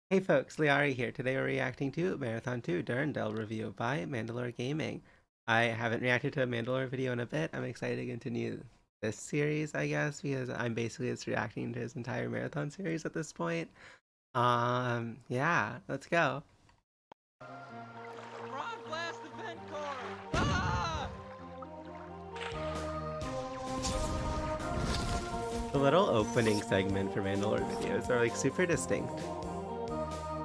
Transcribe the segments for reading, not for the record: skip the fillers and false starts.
Hey folks, lyarri here. Today we're reacting to Marathon 2 Durandal review by MandaloreGaming. I haven't reacted to a Mandalore video in a bit. I'm excited to continue this series, I guess, because I'm basically just reacting to his entire Marathon series at this point. Yeah, let's go. Frog Blast Event Card! Ah! The little opening segment for Mandalore videos are like super distinct.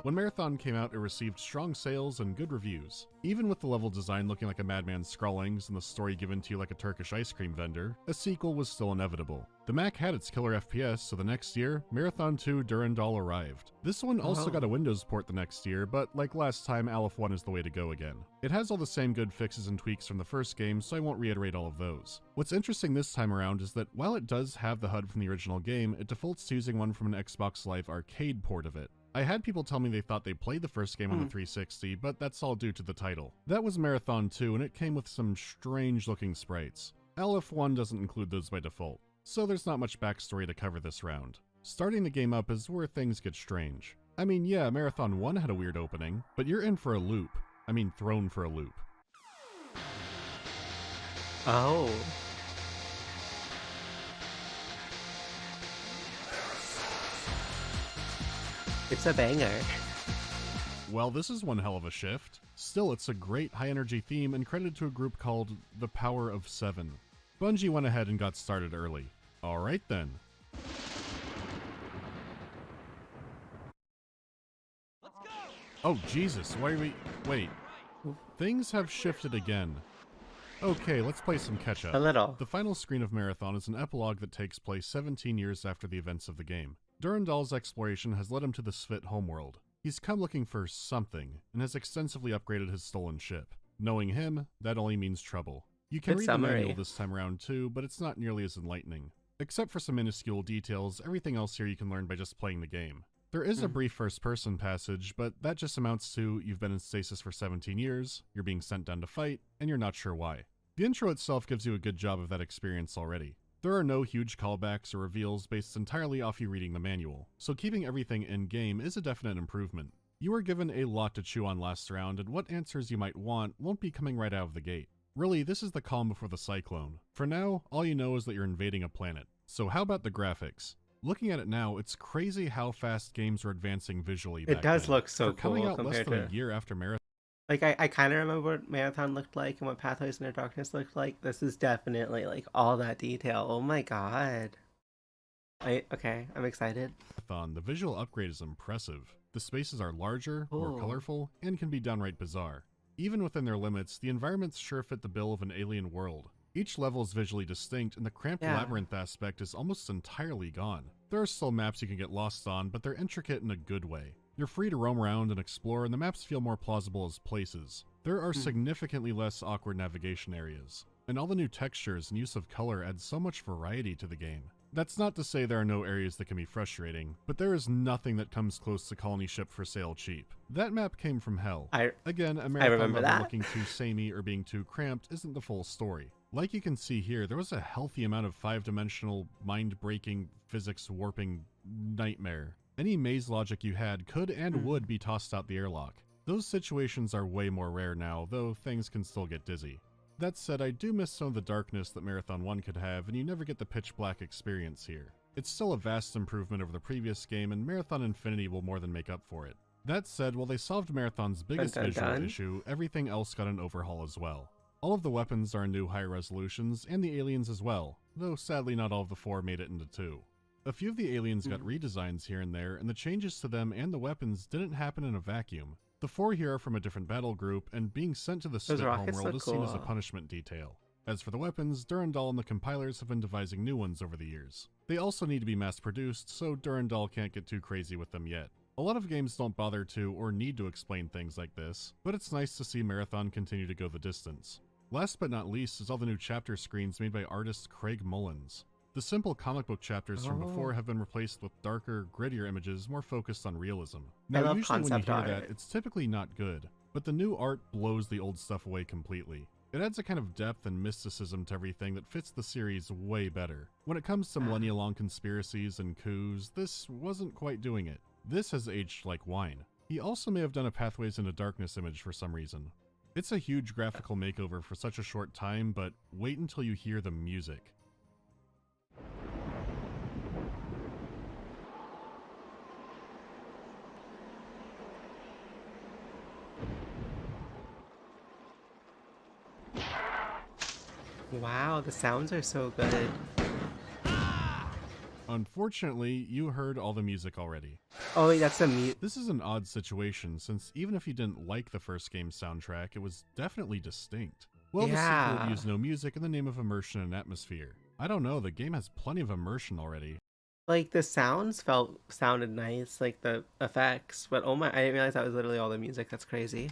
When Marathon came out, it received strong sales and good reviews. Even with the level design looking like a madman's scrawlings and the story given to you like a Turkish ice cream vendor, a sequel was still inevitable. The Mac had its killer FPS, so the next year, Marathon 2 Durandal arrived. This one also got a Windows port the next year, but like last time, Aleph 1 is the way to go again. It has all the same good fixes and tweaks from the first game, so I won't reiterate all of those. What's interesting this time around is that while it does have the HUD from the original game, it defaults to using one from an Xbox Live Arcade port of it. I had people tell me they thought they played the first game on the 360, but that's all due to the title. That was Marathon 2, and it came with some strange looking sprites. Aleph 1 doesn't include those by default, so there's not much backstory to cover this round. Starting the game up is where things get strange. I mean, yeah, Marathon 1 had a weird opening, but you're in for a loop. I mean, thrown for a loop. Oh. It's a banger. Well, this is one hell of a shift. Still, it's a great high-energy theme and credited to a group called The Power of Seven. Bungie went ahead and got started early. Alright then. Let's go! Oh Jesus, why are we... Wait. Things have shifted again. Okay, let's play some catch-up. A little. The final screen of Marathon is an epilogue that takes place 17 years after the events of the game. Durandal's exploration has led him to the Svit homeworld. He's come looking for something, and has extensively upgraded his stolen ship. Knowing him, that only means trouble. You can read the manual this time around too, but it's not nearly as enlightening. Except for some minuscule details, everything else here you can learn by just playing the game. There is a brief first-person passage, but that just amounts to you've been in stasis for 17 years, you're being sent down to fight, and you're not sure why. The intro itself gives you a good job of that experience already. There are no huge callbacks or reveals based entirely off you reading the manual, so keeping everything in-game is a definite improvement. You are given a lot to chew on last round, and what answers you might want won't be coming right out of the gate. Really, this is the calm before the cyclone. For now, all you know is that you're invading a planet. So how about the graphics? Looking at it now, it's crazy how fast games are advancing visually back It does then. look so For coming cool out less compared than to... a year after Marathon. Like, I kind of remember what Marathon looked like and what Pathways into Darkness looked like. This is definitely, like, all that detail. Oh my god. Okay, I'm excited. The visual upgrade is impressive. The spaces are larger, more Ooh. colorful, and can be downright bizarre. Even within their limits, the environments sure fit the bill of an alien world. Each level is visually distinct, and the cramped labyrinth aspect is almost entirely gone. There are still maps you can get lost on, but they're intricate in a good way. You're free to roam around and explore, and the maps feel more plausible as places. There are significantly less awkward navigation areas, and all the new textures and use of color add so much variety to the game. That's not to say there are no areas that can be frustrating, but there is nothing that comes close to Colony Ship for Sale cheap. That map came from hell. Again, a marathon level looking too samey or being too cramped isn't the full story. Like you can see here, there was a healthy amount of 5-dimensional, mind-breaking, physics-warping nightmare. Any maze logic you had could and would be tossed out the airlock. Those situations are way more rare now, though things can still get dizzy. That said, I do miss some of the darkness that Marathon 1 could have, and you never get the pitch black experience here. It's still a vast improvement over the previous game, and Marathon Infinity will more than make up for it. That said, while they solved Marathon's biggest visual issue, everything else got an overhaul as well. All of the weapons are in new higher resolutions, and the aliens as well, though sadly not all of the 4 made it into 2. A few of the aliens got redesigns here and there, and the changes to them and the weapons didn't happen in a vacuum. The 4 here are from a different battle group, and being sent to the Svit homeworld is seen as a punishment detail. As for the weapons, Durandal and the compilers have been devising new ones over the years. They also need to be mass-produced, so Durandal can't get too crazy with them yet. A lot of games don't bother to or need to explain things like this, but it's nice to see Marathon continue to go the distance. Last but not least is all the new chapter screens made by artist Craig Mullins. The simple comic book chapters from before have been replaced with darker, grittier images more focused on realism. Now, usually when you hear that, it's typically not good, but the new art blows the old stuff away completely. It adds a kind of depth and mysticism to everything that fits the series way better. When it comes to millennia-long conspiracies and coups, this wasn't quite doing it. This has aged like wine. He also may have done a Pathways into Darkness image for some reason. It's a huge graphical makeover for such a short time, but wait until you hear the music. Wow, the sounds are so good. Unfortunately, you heard all the music already. Oh, wait, that's the mute. This is an odd situation, since even if you didn't like the first game's soundtrack, it was definitely distinct. Well, the sequel would use no music in the name of immersion and atmosphere. I don't know, the game has plenty of immersion already. Like, the sounds sounded nice, like the effects, but oh my, I didn't realize that was literally all the music. That's crazy.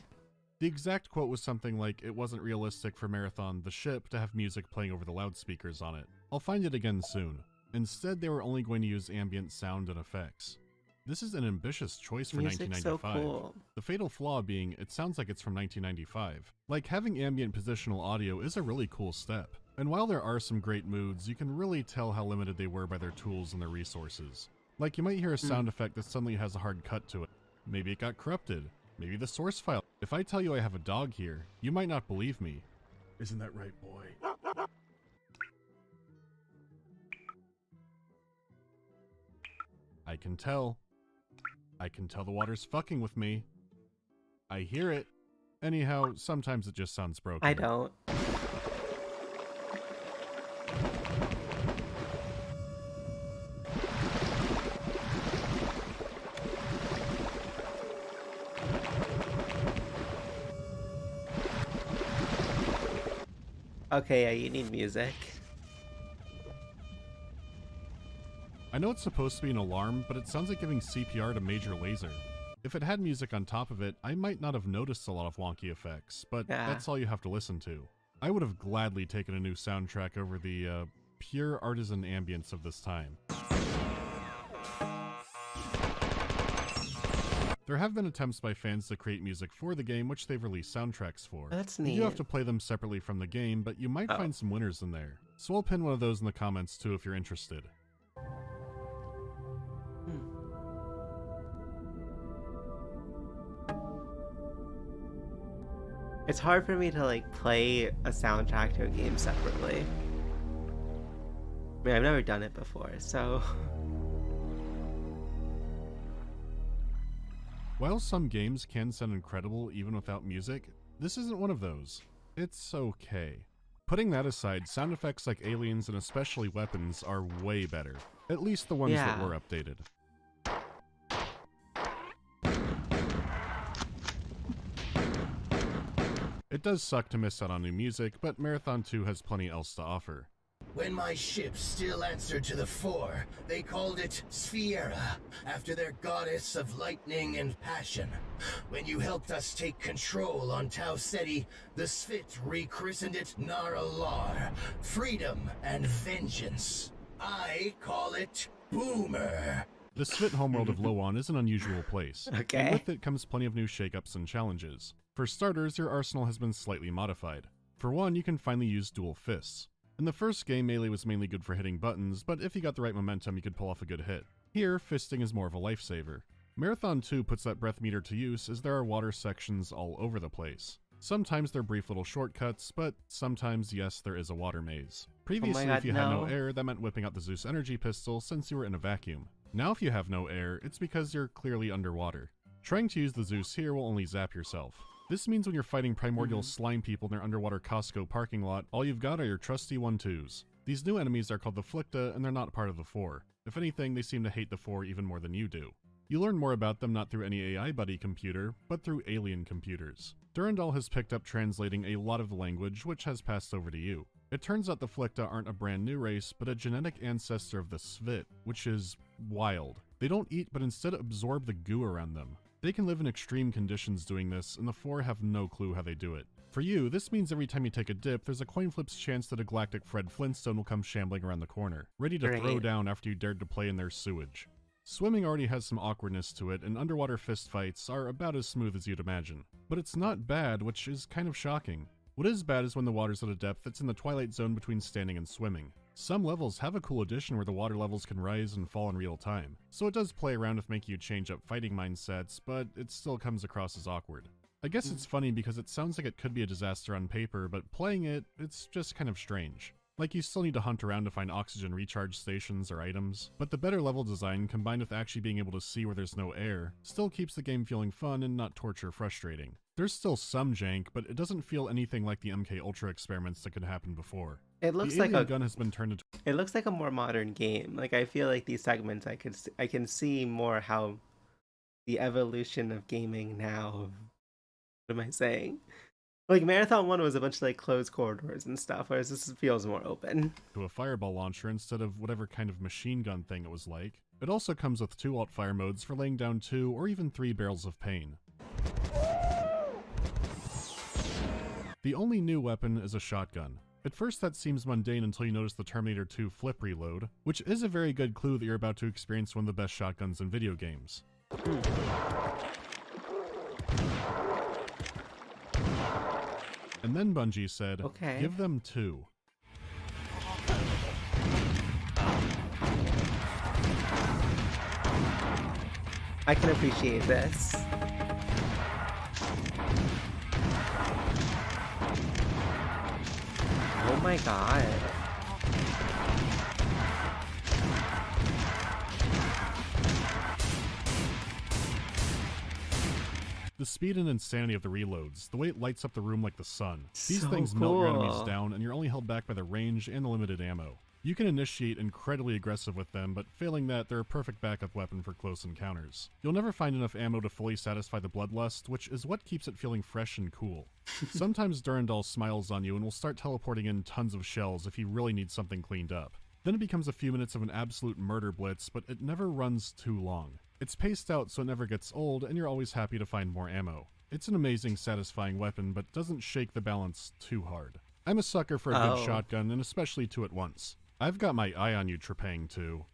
The exact quote was something like, "It wasn't realistic for Marathon, the ship, to have music playing over the loudspeakers on it. I'll find it again soon." Instead, they were only going to use ambient sound and effects. This is an ambitious choice for Music's 1995. so cool. The fatal flaw being, it sounds like it's from 1995. Like, having ambient positional audio is a really cool step. And while there are some great moods, you can really tell how limited they were by their tools and their resources. Like, you might hear a sound effect that suddenly has a hard cut to it. Maybe it got corrupted. Maybe the source file. If I tell you I have a dog here, you might not believe me. Isn't that right, boy? I can tell. I can tell the water's fucking with me. I hear it. Anyhow, sometimes it just sounds broken. I don't. Okay, yeah, you need music. I know it's supposed to be an alarm, but it sounds like giving CPR to Major Lazer. If it had music on top of it, I might not have noticed a lot of wonky effects, but that's all you have to listen to. I would have gladly taken a new soundtrack over the, pure artisan ambience of this time. There have been attempts by fans to create music for the game, which they've released soundtracks for. That's neat. You do have to play them separately from the game, but you might find some winners in there. So I'll pin one of those in the comments too if you're interested. It's hard for me to like play a soundtrack to a game separately. I mean, I've never done it before, so... While some games can sound incredible even without music, this isn't one of those. It's okay. Putting that aside, sound effects like aliens and especially weapons are way better. At least the ones that were updated. It does suck to miss out on new music, but Marathon 2 has plenty else to offer. When my ship still answered to the Four, they called it Sfiera, after their goddess of lightning and passion. When you helped us take control on Tau Ceti, the Svit rechristened it Nar-Alar, freedom and vengeance. I call it Boomer. The Svit homeworld of Loan is an unusual place, and with it comes plenty of new shakeups and challenges. For starters, your arsenal has been slightly modified. For one, you can finally use dual fists. In the first game, melee was mainly good for hitting buttons, but if you got the right momentum, you could pull off a good hit. Here, fisting is more of a lifesaver. Marathon 2 puts that breath meter to use as there are water sections all over the place. Sometimes they're brief little shortcuts, but sometimes, yes, there is a water maze. Previously, if you had no air, that meant whipping out the Zeus energy pistol since you were in a vacuum. Now if you have no air, it's because you're clearly underwater. Trying to use the Zeus here will only zap yourself. This means when you're fighting primordial slime people in their underwater Costco parking lot, all you've got are your trusty 1-2s. These new enemies are called the Flicta, and they're not part of the Four. If anything, they seem to hate the Four even more than you do. You learn more about them not through any AI buddy computer, but through alien computers. Durandal has picked up translating a lot of the language, which has passed over to you. It turns out the Flicta aren't a brand new race, but a genetic ancestor of the Svit, which is wild. They don't eat, but instead absorb the goo around them. They can live in extreme conditions doing this, and the Four have no clue how they do it. For you, this means every time you take a dip, there's a coin flip's chance that a galactic Fred Flintstone will come shambling around the corner, ready to throw down after you dared to play in their sewage. Swimming already has some awkwardness to it, and underwater fistfights are about as smooth as you'd imagine. But it's not bad, which is kind of shocking. What is bad is when the water's at a depth that's in the twilight zone between standing and swimming. Some levels have a cool addition where the water levels can rise and fall in real time, so it does play around with making you change up fighting mindsets, but it still comes across as awkward. I guess it's funny because it sounds like it could be a disaster on paper, but playing it, it's just kind of strange. Like, you still need to hunt around to find oxygen recharge stations or items, but the better level design, combined with actually being able to see where there's no air, still keeps the game feeling fun and not torture frustrating. There's still some jank, but it doesn't feel anything like the MK Ultra experiments that could happen before. It looks the like alien gun has been turned into. It looks like a more modern game. Like, I feel like these segments, I can see more how the evolution of gaming now. What am I saying? Like, Marathon 1 was a bunch of, like, closed corridors and stuff, whereas this feels more open. To a fireball launcher instead of whatever kind of machine gun thing it was like. It also comes with 2 alt-fire modes for laying down 2 or even 3 barrels of pain. The only new weapon is a shotgun. At first that seems mundane until you notice the Terminator 2 flip reload, which is a very good clue that you're about to experience one of the best shotguns in video games. And then Bungie said, okay, give them 2. I can appreciate this. Oh my god. The speed and insanity of the reloads, the way it lights up the room like the sun. These So things melt your enemies cool. down, and you're only held back by the range and the limited ammo. You can initiate incredibly aggressive with them, but failing that, they're a perfect backup weapon for close encounters. You'll never find enough ammo to fully satisfy the bloodlust, which is what keeps it feeling fresh and cool. Sometimes Durandal smiles on you and will start teleporting in tons of shells if he really needs something cleaned up. Then it becomes a few minutes of an absolute murder blitz, but it never runs too long. It's paced out so it never gets old, and you're always happy to find more ammo. It's an amazing, satisfying weapon, but doesn't shake the balance too hard. I'm a sucker for a good shotgun, and especially 2 at once. I've got my eye on you, Trepang, too.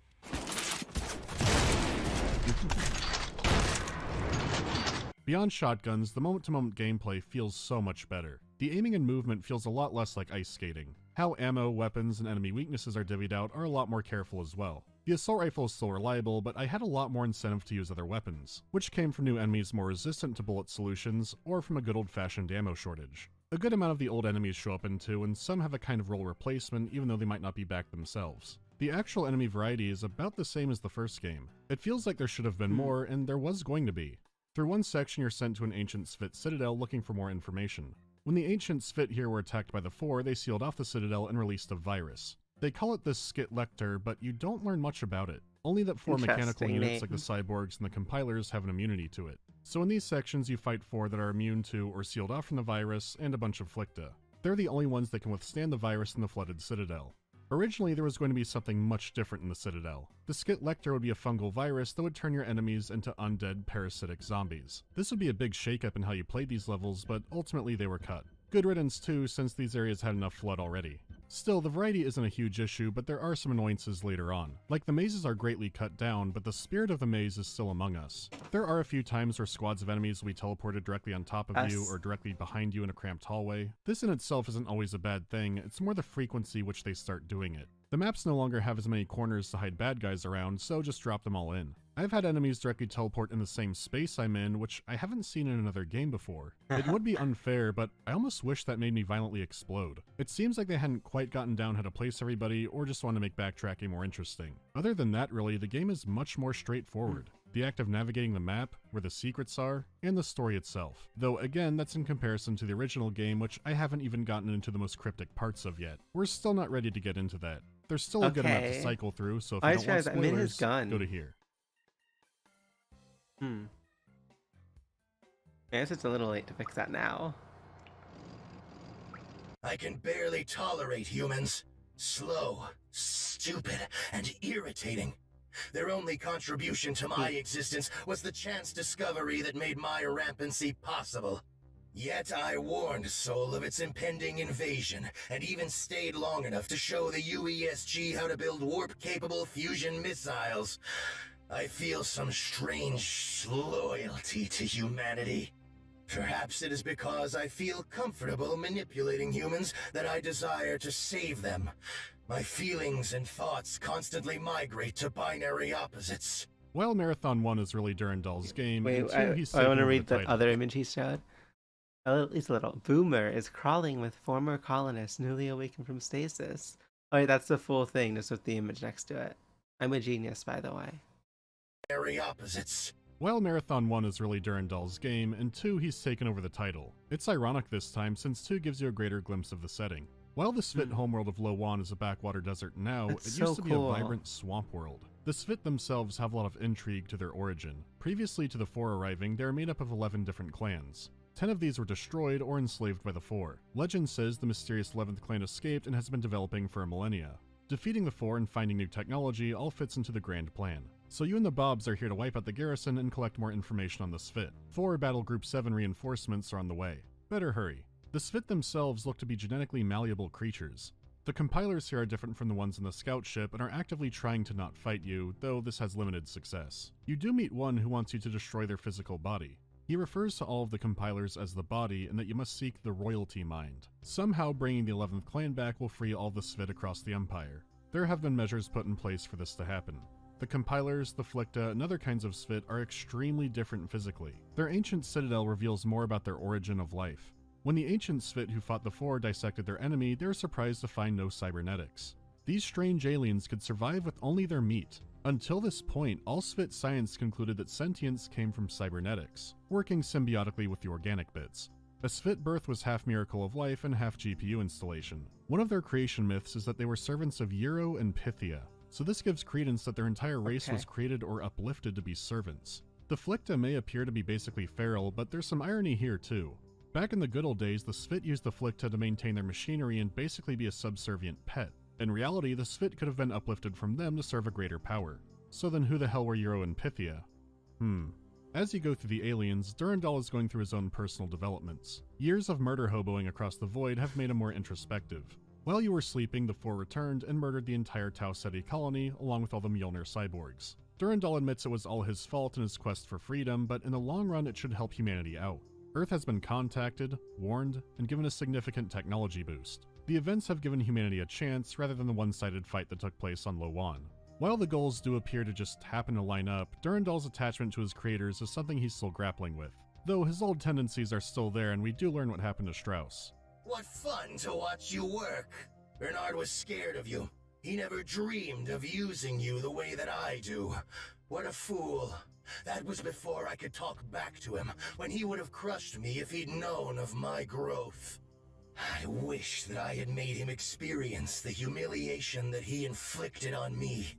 Beyond shotguns, the moment-to-moment gameplay feels so much better. The aiming and movement feels a lot less like ice skating. How ammo, weapons, and enemy weaknesses are divvied out are a lot more careful as well. The assault rifle is still reliable, but I had a lot more incentive to use other weapons, which came from new enemies more resistant to bullet solutions, or from a good old-fashioned ammo shortage. A good amount of the old enemies show up in 2, and some have a kind of role replacement, even though they might not be back themselves. The actual enemy variety is about the same as the first game. It feels like there should have been more, and there was going to be. Through one section you're sent to an ancient Svit citadel looking for more information. When the ancient Svit here were attacked by the Four, they sealed off the citadel and released a virus. They call it the Skit Lector, but you don't learn much about it. Only that 4 mechanical units like the cyborgs and the compilers have an immunity to it. So in these sections you fight 4 that are immune to or sealed off from the virus, and a bunch of Flicta. They're the only ones that can withstand the virus in the flooded citadel. Originally there was going to be something much different in the citadel. The Skit Lector would be a fungal virus that would turn your enemies into undead parasitic zombies. This would be a big shakeup in how you played these levels, but ultimately they were cut. Good riddance too, since these areas had enough flood already. Still, the variety isn't a huge issue, but there are some annoyances later on. Like, the mazes are greatly cut down, but the spirit of the maze is still among us. There are a few times where squads of enemies will be teleported directly on top of you or directly behind you in a cramped hallway. This in itself isn't always a bad thing, it's more the frequency which they start doing it. The maps no longer have as many corners to hide bad guys around, so just drop them all in. I've had enemies directly teleport in the same space I'm in, which I haven't seen in another game before. It would be unfair, but I almost wish that made me violently explode. It seems like they hadn't quite gotten down how to place everybody, or just want to make backtracking more interesting. Other than that, really, the game is much more straightforward. The act of navigating the map, where the secrets are, and the story itself. Though again, that's in comparison to the original game, which I haven't even gotten into the most cryptic parts of yet. We're still not ready to get into that. There's still a good amount to cycle through, so if you don't want spoilers, go to here. I guess it's a little late to fix that now. I can barely tolerate humans. Slow, stupid, and irritating. Their only contribution to my existence was the chance discovery that made my rampancy possible. Yet I warned Sol of its impending invasion, and even stayed long enough to show the UESG how to build warp-capable fusion missiles. I feel some strange loyalty to humanity. Perhaps it is because I feel comfortable manipulating humans that I desire to save them. My feelings and thoughts constantly migrate to binary opposites. While Marathon 1 is really Durandal's game, Wait, and 2 he's I taken want to over read the the title. other image he showed. At least a little. Boomer is crawling with former colonists newly awakened from stasis. Oh, wait, that's the full thing, just with the image next to it. I'm a genius, by the way. Binary opposites. While Marathon 1 is really Durandal's game, and 2 he's taken over the title. It's ironic this time, since 2 gives you a greater glimpse of the setting. While the Svit homeworld of Lowan is a backwater desert now, That's it so used to be cool. a vibrant swamp world. The Svit themselves have a lot of intrigue to their origin. Previously to the Four arriving, they are made up of 11 different clans. 10 of these were destroyed or enslaved by the Four. Legend says the mysterious 11th clan escaped and has been developing for a millennia. Defeating the Four and finding new technology all fits into the grand plan. So you and the Bobs are here to wipe out the garrison and collect more information on the Svit. 4 Battle Group 7 reinforcements are on the way. Better hurry. The Svit themselves look to be genetically malleable creatures. The compilers here are different from the ones in the scout ship and are actively trying to not fight you, though this has limited success. You do meet one who wants you to destroy their physical body. He refers to all of the compilers as the body and that you must seek the royalty mind. Somehow bringing the 11th clan back will free all the Svit across the Empire. There have been measures put in place for this to happen. The compilers, the Flicta, and other kinds of Svit are extremely different physically. Their ancient citadel reveals more about their origin of life. When the ancient Svit who fought the Four dissected their enemy, they were surprised to find no cybernetics. These strange aliens could survive with only their meat. Until this point, all Svit science concluded that sentience came from cybernetics, working symbiotically with the organic bits. A Svit birth was half miracle of life and half GPU installation. One of their creation myths is that they were servants of Euro and Pythia, so this gives credence that their entire race was created or uplifted to be servants. The Flicta may appear to be basically feral, but there's some irony here too. Back in the good old days, the Svit used the Flicta to maintain their machinery and basically be a subservient pet. In reality, the Svit could have been uplifted from them to serve a greater power. So then who the hell were Euro and Pythia? As you go through the aliens, Durandal is going through his own personal developments. Years of murder hoboing across the void have made him more introspective. While you were sleeping, the Four returned and murdered the entire Tau Ceti colony, along with all the Mjolnir cyborgs. Durandal admits it was all his fault in his quest for freedom, but in the long run it should help humanity out. Earth has been contacted, warned, and given a significant technology boost. The events have given humanity a chance rather than the one-sided fight that took place on Lowan. While the goals do appear to just happen to line up, Durandal's attachment to his creators is something he's still grappling with. Though his old tendencies are still there and we do learn what happened to Strauss. What fun to watch you work. Bernard was scared of you. He never dreamed of using you the way that I do. What a fool. That was before I could talk back to him, when he would have crushed me if he'd known of my growth. I wish that I had made him experience the humiliation that he inflicted on me.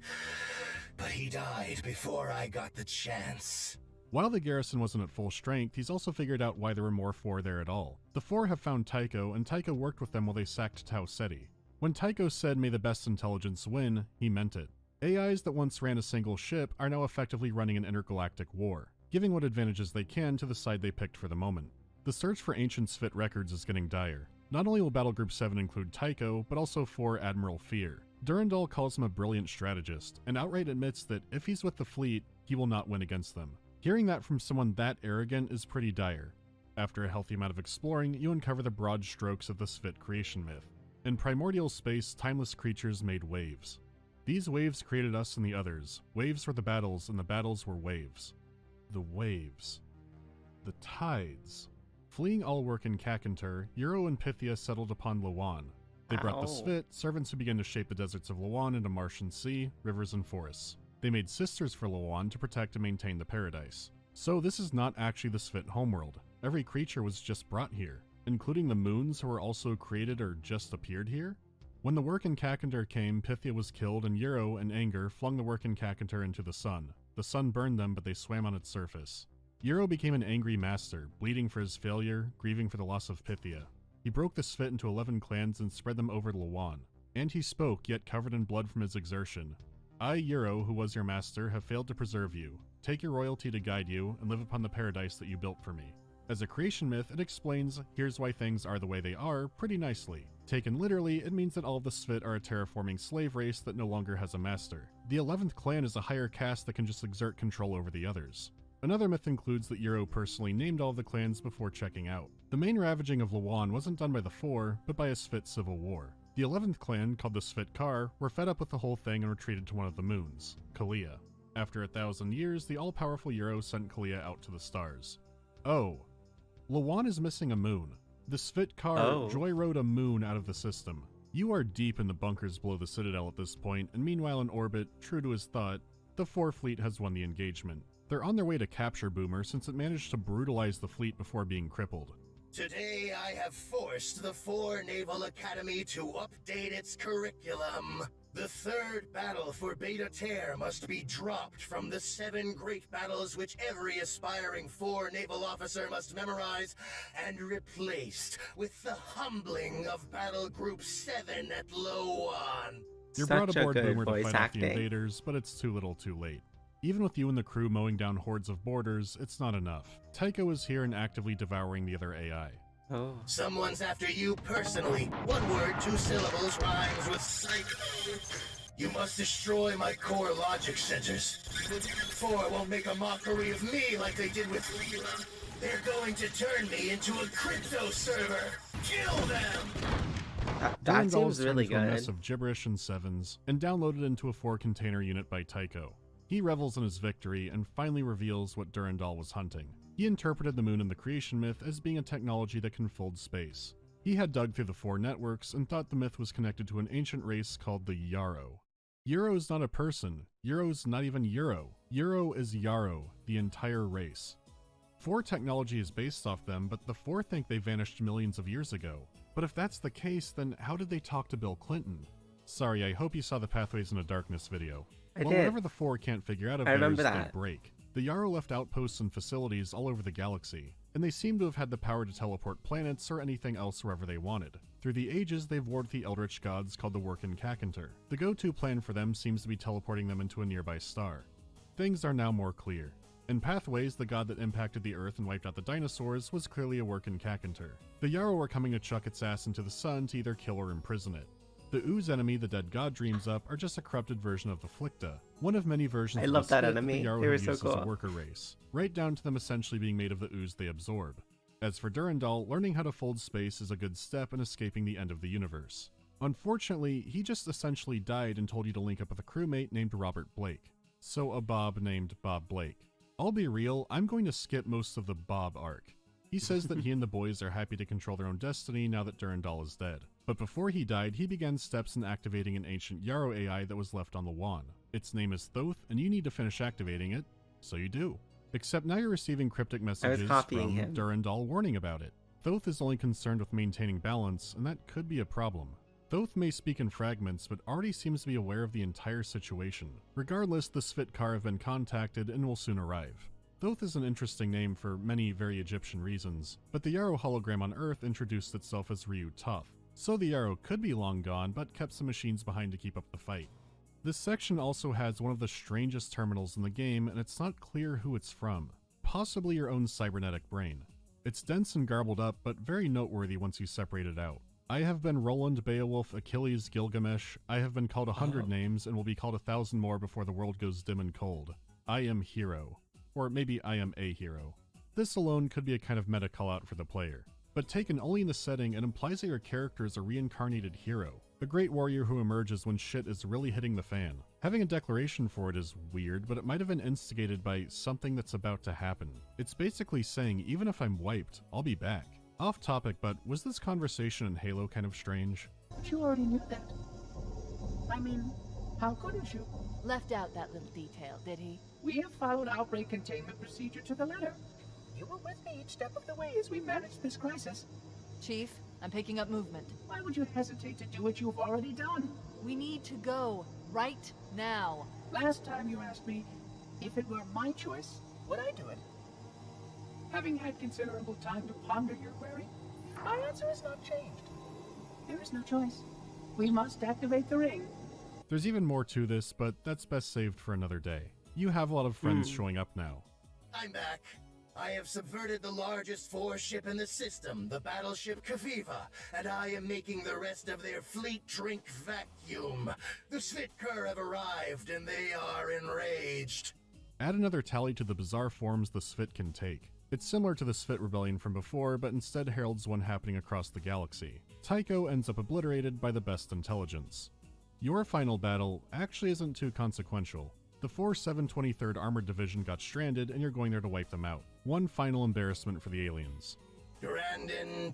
But he died before I got the chance. While the garrison wasn't at full strength, he's also figured out why there were more Four there at all. The Four have found Tycho, and Tycho worked with them while they sacked Tau Ceti. When Tycho said, "May the best intelligence win," he meant it. AIs that once ran a single ship are now effectively running an intergalactic war, giving what advantages they can to the side they picked for the moment. The search for ancient Svit records is getting dire. Not only will Battle Group 7 include Tycho, but also 4 Admiral Fear. Durandal calls him a brilliant strategist, and outright admits that if he's with the fleet, he will not win against them. Hearing that from someone that arrogant is pretty dire. After a healthy amount of exploring, you uncover the broad strokes of the Svit creation myth. In primordial space, timeless creatures made waves. These waves created us and the others. Waves were the battles, and the battles were waves. The waves. The tides. Fleeing Ulwark and Kakantur, Euro and Pythia settled upon Lowan. They brought the Svit, servants who began to shape the deserts of Lowan into marsh and sea, rivers and forests. They made sisters for Lowan to protect and maintain the paradise. So this is not actually the Svit homeworld. Every creature was just brought here, including the moons who were also created or just appeared here. When the work in Kakantur came, Pythia was killed, and Euro, in anger, flung the work in Kakantur into the sun. The sun burned them, but they swam on its surface. Euro became an angry master, bleeding for his failure, grieving for the loss of Pythia. He broke the Svit into 11 clans and spread them over to Lowan. And he spoke, yet covered in blood from his exertion. "I, Euro, who was your master, have failed to preserve you. Take your royalty to guide you, and live upon the paradise that you built for me." As a creation myth, it explains, here's why things are the way they are, pretty nicely. Taken literally, it means that all of the Svit are a terraforming slave race that no longer has a master. The 11th clan is a higher caste that can just exert control over the others. Another myth includes that Euro personally named all of the clans before checking out. The main ravaging of Lowan wasn't done by the Four, but by a Svit civil war. The 11th clan, called the Svitkar, were fed up with the whole thing and retreated to one of the moons, Kalia. After 1,000 years, the all-powerful Euro sent Kalia out to the stars. Oh. Lawan is missing a moon. The Svitkar joyrode a moon out of the system. You are deep in the bunkers below the Citadel at this point, and meanwhile in orbit, true to his thought, the 4 fleet has won the engagement. They're on their way to capture Boomer since it managed to brutalize the fleet before being crippled. Today I have forced the 4 Naval Academy to update its curriculum. The 3rd battle for Beta Terre must be dropped from the 7 great battles which every aspiring 4 naval officer must memorize and replaced with the humbling of Battle Group 7 at Lowan. You're brought aboard Boomer to fight off the invaders, but it's too little too late. Even with you and the crew mowing down hordes of boarders, it's not enough. Tycho is here and actively devouring the other AI. Oh. Someone's after you personally. 1 word, 2 syllables, rhymes with psych. You must destroy my core logic centers. The 4 won't make a mockery of me like they did with Lyra. They're going to turn me into a crypto server. Kill them! That seems really good. A mess of gibberish and sevens, and downloaded into a 4-container unit by Tycho. He revels in his victory and finally reveals what Durandal was hunting. He interpreted the moon in the creation myth as being a technology that can fold space. He had dug through the 4 networks and thought the myth was connected to an ancient race called the Yarrow. Euro is not a person. Euro's not even Euro. Euro is Yarrow, the entire race. 4 technology is based off them, but the 4 think they vanished millions of years ago. But if that's the case, then how did they talk to Bill Clinton? Sorry, I hope you saw the Pathways into Darkness video. I did. Whatever the 4 can't figure out of there is that. they break. The Yarrow left outposts and facilities all over the galaxy, and they seem to have had the power to teleport planets or anything else wherever they wanted. Through the ages, they've warred the eldritch gods called the Workin Kakanter. The go-to plan for them seems to be teleporting them into a nearby star. Things are now more clear. In Pathways, the god that impacted the Earth and wiped out the dinosaurs was clearly a Workin Kakanter. The Yarrow are coming to chuck its ass into the sun to either kill or imprison it. The ooze enemy the dead god dreams up are just a corrupted version of the Flicta, one of many versions of love the that enemy. The Yarrow They were have so used cool. as a worker race, right down to them essentially being made of the ooze they absorb. As for Durandal, learning how to fold space is a good step in escaping the end of the universe. Unfortunately, he just essentially died and told you to link up with a crewmate named Robert Blake. So a Bob named Bob Blake. I'll be real, I'm going to skip most of the Bob arc. He says that he and the boys are happy to control their own destiny now that Durandal is dead. But before he died, he began steps in activating an ancient Yarrow AI that was left on Lawan. Its name is Thoth, and you need to finish activating it. So you do. Except now you're receiving cryptic messages from him. Durandal warning about it. Thoth is only concerned with maintaining balance, and that could be a problem. Thoth may speak in fragments, but already seems to be aware of the entire situation. Regardless, the Svitkar have been contacted and will soon arrive. Thoth is an interesting name for many very Egyptian reasons, but the Yarrow hologram on Earth introduced itself as Ryu Tough. So the Yarrow could be long gone, but kept some machines behind to keep up the fight. This section also has one of the strangest terminals in the game, and it's not clear who it's from. Possibly your own cybernetic brain. It's dense and garbled up, but very noteworthy once you separate it out. I have been Roland, Beowulf, Achilles, Gilgamesh. I have been called 100 names, and will be called 1,000 more before the world goes dim and cold. I am hero. Or maybe I am a hero. This alone could be a kind of meta call-out for the player. But taken only in the setting, it implies that your character is a reincarnated hero, a great warrior who emerges when shit is really hitting the fan. Having a declaration for it is weird, but it might have been instigated by something that's about to happen. It's basically saying, even if I'm wiped, I'll be back. Off topic, but was this conversation in Halo kind of strange? But you already knew that. I mean, how couldn't you? Left out that little detail, did he? We have followed outbreak containment procedure to the letter. You were with me each step of the way as we managed this crisis. Chief, I'm picking up movement. Why would you hesitate to do what you've already done? We need to go right now. Last time you asked me, if it were my choice, would I do it? Having had considerable time to ponder your query, my answer has not changed. There is no choice. We must activate the ring. There's even more to this, but that's best saved for another day. You have a lot of friends showing up now. I'm back. I have subverted the largest 4 ship in the system, the battleship Kaviva, and I am making the rest of their fleet drink vacuum. The Svitkar have arrived, and they are enraged. Add another tally to the bizarre forms the Svit can take. It's similar to the Sphit rebellion from before, but instead heralds one happening across the galaxy. Tycho ends up obliterated by the best intelligence. Your final battle actually isn't too consequential. The 4 723rd Armored Division got stranded and you're going there to wipe them out. One final embarrassment for the aliens. Durandal,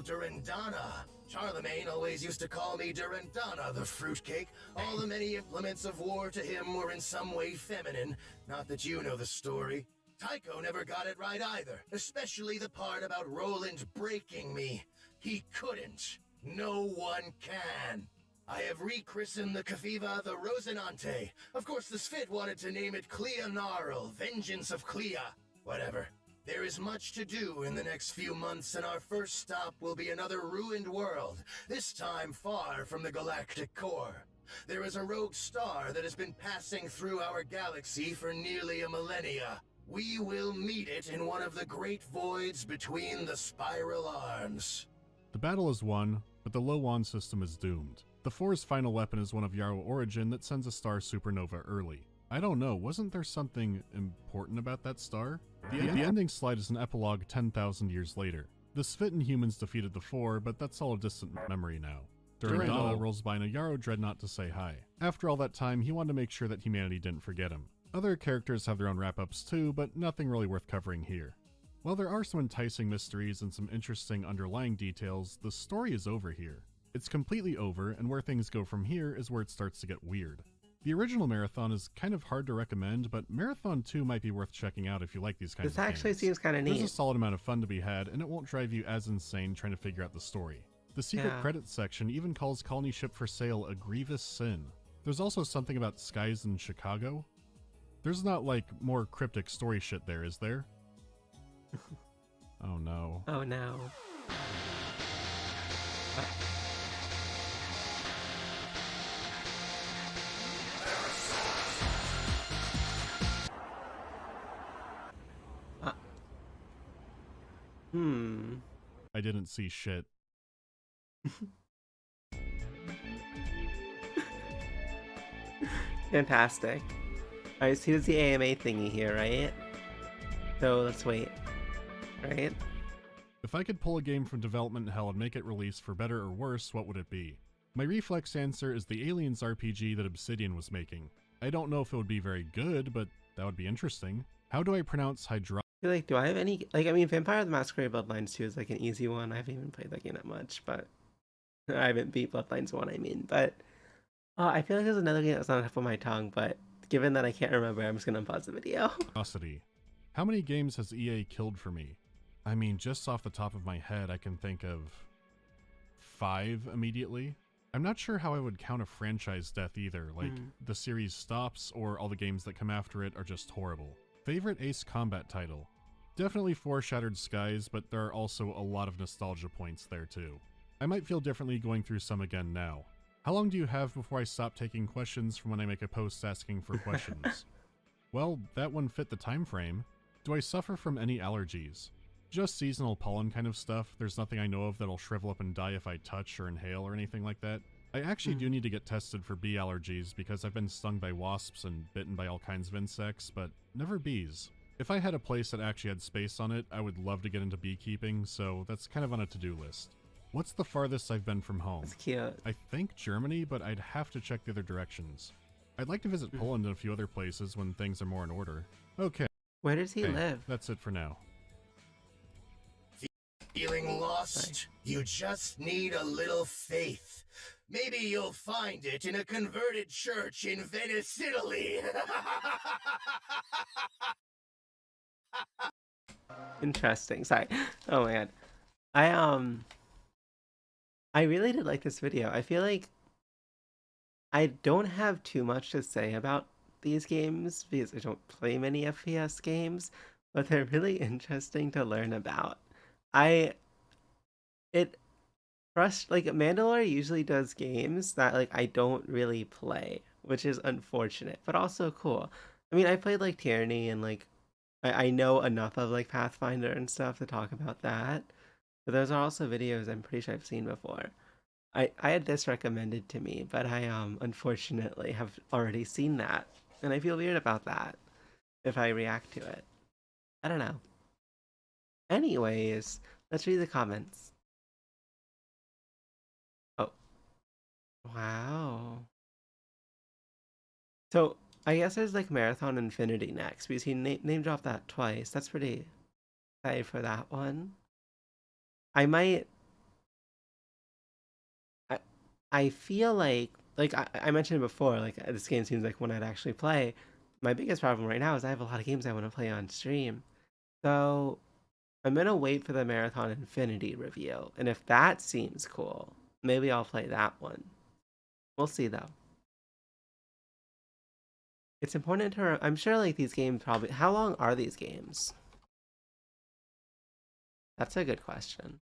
Durandana. Charlemagne always used to call me Durandana, the fruitcake. All the many implements of war to him were in some way feminine. Not that you know the story. Tycho never got it right either, especially the part about Roland breaking me. He couldn't. No one can. I have rechristened the Cafiva the Rosinante. Of course, the Sphit wanted to name it Cleonarl, Vengeance of Clea. Whatever. There is much to do in the next few months, and our first stop will be another ruined world, this time far from the galactic core. There is a rogue star that has been passing through our galaxy for nearly a millennia. We will meet it in one of the great voids between the spiral arms. The battle is won, but the Lowan system is doomed. The 4's final weapon is one of Yarrow origin that sends a star supernova early. I don't know, wasn't there something important about that star? The ending slide is an epilogue 10,000 years later. The Sphit and humans defeated the 4, but that's all a distant memory now. Durandal rolls by in a Yarrow dreadnought to say hi. After all that time, he wanted to make sure that humanity didn't forget him. Other characters have their own wrap-ups too, but nothing really worth covering here. While there are some enticing mysteries and some interesting underlying details, the story is over here. It's completely over, and where things go from here is where it starts to get weird. The original Marathon is kind of hard to recommend, but Marathon 2 might be worth checking out if you like these kinds of games. This actually seems kind of neat. There's a solid amount of fun to be had, and it won't drive you as insane trying to figure out the story. The secret credits section even calls colony ship for sale a grievous sin. There's also something about skies in Chicago. There's not, like, more cryptic story shit there, is there? Oh no. Oh no. I didn't see shit. Fantastic. Alright, so here's the AMA thingy here, right? So let's wait. Right? If I could pull a game from development hell and make it release for better or worse, what would it be? My reflex answer is the Aliens RPG that Obsidian was making. I don't know if it would be very good, but that would be interesting. How do I pronounce Hydra? I feel like, do I have any, like, I mean, Vampire the Masquerade Bloodlines 2 is like an easy one. I haven't even played that game that much, but I haven't beat Bloodlines 1, I mean, but I feel like there's another game that's on the tip of my tongue, but given that I can't remember, I'm just gonna pause the video. Curiosity. How many games has EA killed for me? I mean, just off the top of my head, I can think of 5 immediately. I'm not sure how I would count a franchise death either, like the series stops or all the games that come after it are just horrible. Favorite Ace Combat title? Definitely 4 Shattered Skies, but there are also a lot of nostalgia points there too. I might feel differently going through some again now. How long do you have before I stop taking questions from when I make a post asking for questions? Well, that one fit the time frame. Do I suffer from any allergies? Just seasonal pollen kind of stuff. There's nothing I know of that'll shrivel up and die if I touch or inhale or anything like that. I actually do need to get tested for bee allergies because I've been stung by wasps and bitten by all kinds of insects, but never bees. If I had a place that actually had space on it, I would love to get into beekeeping, so that's kind of on a to-do list. What's the farthest I've been from home? That's cute. I think Germany, but I'd have to check the other directions. I'd like to visit Poland and a few other places when things are more in order. Okay. Where does he live? That's it for now. Feeling lost? You just need a little faith. Maybe you'll find it in a converted church in Venice, Italy. Interesting. Sorry. Oh my god. I really did like this video. I feel like I don't have too much to say about these games because I don't play many FPS games, but they're really interesting to learn about. Like Mandalore usually does games that like I don't really play, which is unfortunate, but also cool. I mean, I played like Tyranny and like I know enough of like Pathfinder and stuff to talk about that. But those are also videos I'm pretty sure I've seen before. I had this recommended to me, but I unfortunately have already seen that. And I feel weird about that if I react to it. I don't know. anyways, let's read the comments. Oh, wow. So I guess there's like Marathon Infinity next because he name dropped that twice. That's pretty excited for that one. I might. I I feel like I mentioned before, like this game seems like one I'd actually play. My biggest problem right now is I have a lot of games I want to play on stream. So I'm gonna wait for the Marathon Infinity review, and if that seems cool, maybe I'll play that one. We'll see though. It's important to. I'm sure like these games probably. How long are these games? That's a good question.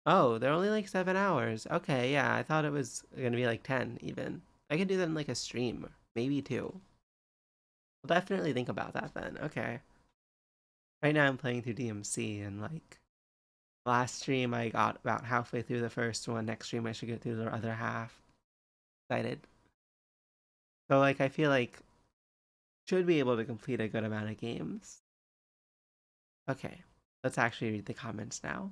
Oh, they're only like 7 hours. Okay, yeah, I thought it was gonna be like 10 even. I could do that in like a stream, maybe two. I'll definitely think about that then. Okay. Right now I'm playing through DMC and like last stream I got about halfway through the first one. Next stream I should get through the other half. Excited. So like I feel like should be able to complete a good amount of games. Okay, let's actually read the comments now.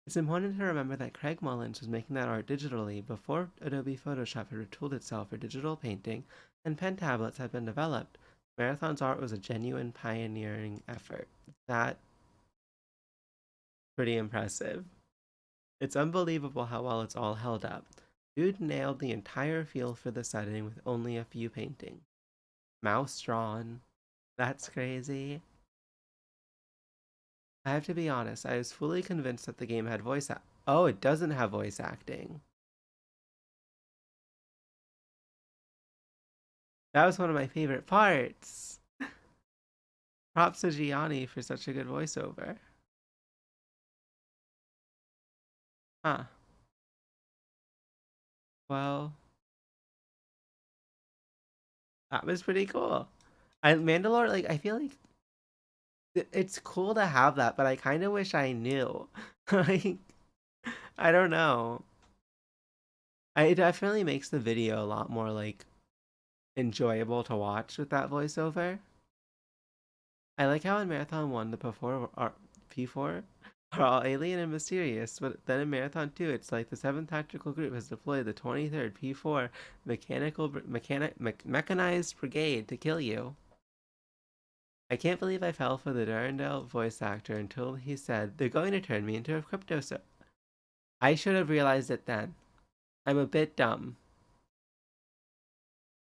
It's important to remember that Craig Mullins was making that art digitally before Adobe Photoshop had retooled itself for digital painting and pen tablets had been developed. Marathon's art was a genuine pioneering effort. That's pretty impressive. It's unbelievable how well it's all held up. Dude nailed the entire feel for the setting with only a few paintings. Mouse drawn. That's crazy. I have to be honest, I was fully convinced that the game had Oh, it doesn't have voice acting. That was one of my favorite parts. Props to Gianni for such a good voiceover. Huh. Well, that was pretty cool. Mandalore, like, I feel like it's cool to have that, but I kind of wish I knew. Like, I don't know. It definitely makes the video a lot more, like, enjoyable to watch with that voiceover. I like how in Marathon 1, the P4 are all alien and mysterious, but then in Marathon 2, it's like the 7th Tactical Group has deployed the 23rd P4 Mechanized Brigade to kill you. I can't believe I fell for the Durandal voice actor until he said, they're going to turn me into a crypto I should have realized it then. I'm a bit dumb.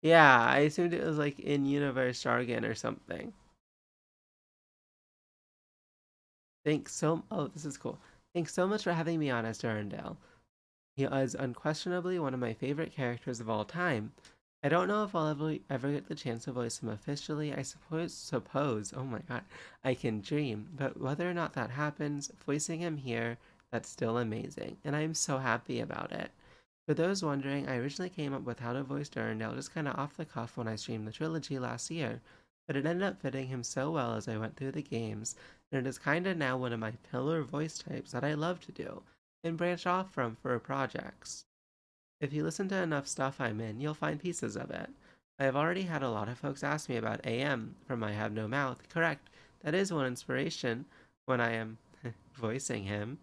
Yeah, I assumed it was like in-universe jargon or something. Thanks so. Oh, this is cool. Thanks so much for having me on as Durandal. He is unquestionably one of my favorite characters of all time. I don't know if I'll ever get the chance to voice him officially. I suppose. Oh my god, I can dream. But whether or not that happens, voicing him here, that's still amazing, and I'm so happy about it. For those wondering, I originally came up with how to voice Durandal just kind of off the cuff when I streamed the trilogy last year, but it ended up fitting him so well as I went through the games, and it is kinda now one of my pillar voice types that I love to do, and branch off from for projects. If you listen to enough stuff I'm in, you'll find pieces of it. I have already had a lot of folks ask me about AM from I Have No Mouth. Correct, that is one inspiration when I am voicing him.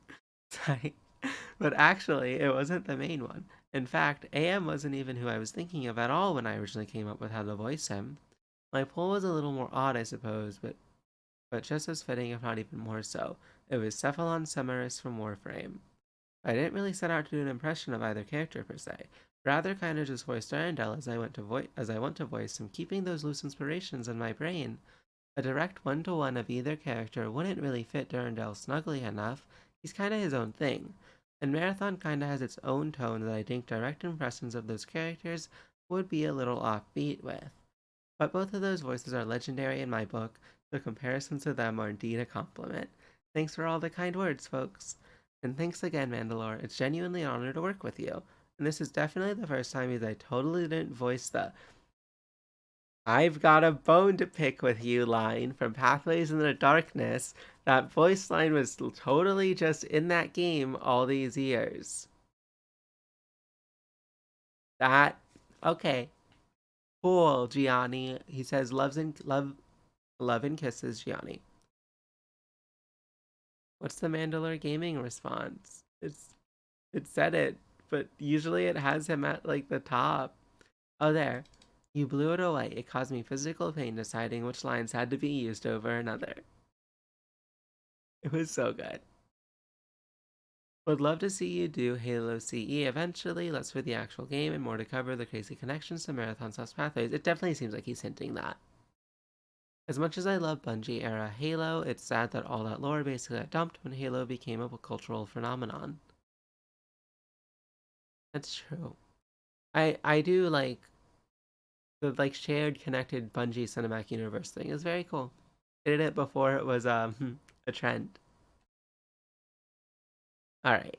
But actually, it wasn't the main one. In fact, AM wasn't even who I was thinking of at all when I originally came up with how to voice him. My pull was a little more odd, I suppose, but just as fitting, if not even more so. It was Cephalon Summerus from Warframe. I didn't really set out to do an impression of either character per se, rather kind of just voiced Durandal as I want to voice him, keeping those loose inspirations in my brain. A direct one-to-one of either character wouldn't really fit Durandal snugly enough. He's kind of his own thing. And Marathon kind of has its own tone that I think direct impressions of those characters would be a little offbeat with. But both of those voices are legendary in my book, so comparisons to them are indeed a compliment. Thanks for all the kind words, folks. And thanks again, Mandalore. It's genuinely an honor to work with you. And this is definitely the first time because I totally didn't voice the I've got a bone to pick with you line from Pathways in the Darkness. That voice line was totally just in that game all these years. Okay. Cool, Gianni. He says love Love and kisses, Gianni. What's the Mandalore Gaming response? It said it, but usually it has him at like the top. Oh, there. You blew it away. It caused me physical pain deciding which lines had to be used over another. It was so good. Would love to see you do Halo CE eventually, less for the actual game and more to cover the crazy connections to marathon pathways. It definitely seems like he's hinting that. As much as I love Bungie era Halo, it's sad that all that lore basically got dumped when Halo became a cultural phenomenon. That's true. I do like the like shared connected Bungie cinematic universe thing is very cool. I did it before it was a trend. All right.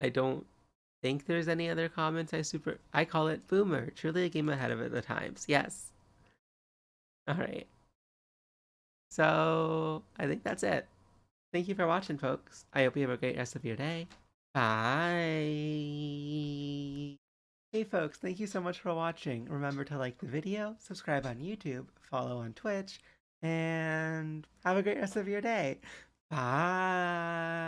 I don't think there's any other comments. I call it boomer. Truly a game ahead of the times. Yes. All right. So I think that's it. Thank you for watching, folks. I hope you have a great rest of your day. Bye. Hey folks, thank you so much for watching. Remember to like the video, subscribe on YouTube, follow on Twitch, and have a great rest of your day. Bye.